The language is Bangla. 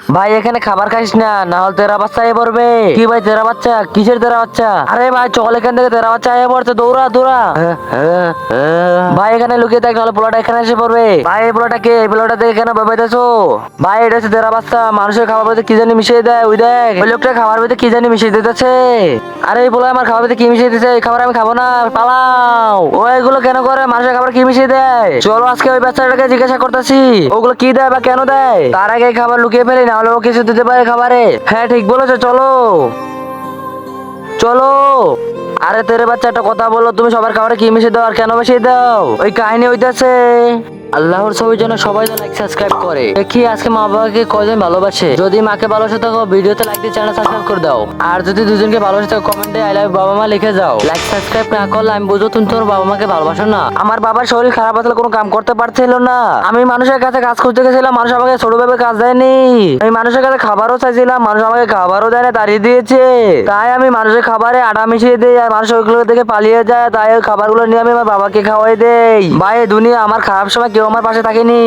ভাই এখানে খাবার খাইস না, না হলে তেরা বাচ্চা এ পড়বে। কি ভাই তেরা বাচ্চা? কিসের তেরা বাচ্চা? আরে ভাই চল এখান থেকে, তেরা বাচ্চা এ পড়ছে, দৌড়া দৌড়া। ভাই এখানে লুকিয়ে থাক, নাহলে পোলাটা এখানে এসে পড়বে। ভাই এই পোলাটা কে? এই পোলাটা দেখে কেন ভেবেতেছো? ভাই এটা হচ্ছে তেরা বাচ্চা, মানুষের খাবার ভিতরে কি জানি মিশিয়ে দেয়। ওই দেখ ওই লোকটা খাবার ভিতরে কি জানি মিশিয়ে দিতেছে। আরে এই পোলা আমার খাবার ভিতরে কি মিশিয়ে দিতেছে? এই খাবার আমি খাবো না, পালাও। ও এগুলো কেন করে? মানুষের খাবার কি মিশিয়ে দেয়? চলো আজকে ওই বাচ্চাটাকে জিজ্ঞাসা করতেছি ওগুলো কি দেয় বা কেন দেয়। তার আগে এই খাবার লুকিয়ে ফেলি, না হলে ও কিছু দিতে পারে খাবারে। হ্যাঁ ঠিক বলেছো, চলো চলো। আরে তেরে বাচ্চা একটা কথা বলো, তুমি সবার খাবারে কি মিশিয়ে দাও আর কেন মিশিয়ে দাও? ওই কাহিনী হইতাছে। আল্লাহর ছবির জন্য সবাই তো লাইক সাবস্ক্রাইব করে। দেখি আজকে মা বাবাকে কয়জন ভালোবাসে। যদি মাকে ভালোবাসে থাকো ভিডিওতে লাইক দিয়ে চ্যানেল সাবস্ক্রাইব করে দাও। আর যদি দুজনকে ভালোবাসে থাকো কমেন্টে আই লাভ বাবা মা লিখে যাও। লাইক সাবস্ক্রাইব না করলে আমি বুঝো তুমি তোমার বাবা মাকে ভালোবাসো না। আমার বাবার শরীর খারাপ আসলে কোনো কাম করতে পারছিল না। আমি মানুষের কাছে কাজ খুঁজতে গেছিলাম, মানুষ আমাকে ছোট ভাবে কাজ দেয়নি। আমি মানুষের কাছে খাবারও চাইছিলাম, মানুষ আমাকে খাবারও দেয় না, তাড়িয়ে দিয়েছে। তাই আমি মানুষের খাবারে আটা মিশিয়ে দিই, আর মানুষ ওইগুলো থেকে পালিয়ে যায়। তাই ওই খাবারগুলো নিয়ে আমি আমার বাবাকে খাওয়াই দেই। ভাই এই দুনিয়া আমার খারাপ সময় কেউ আমার পাশে থাকেনি।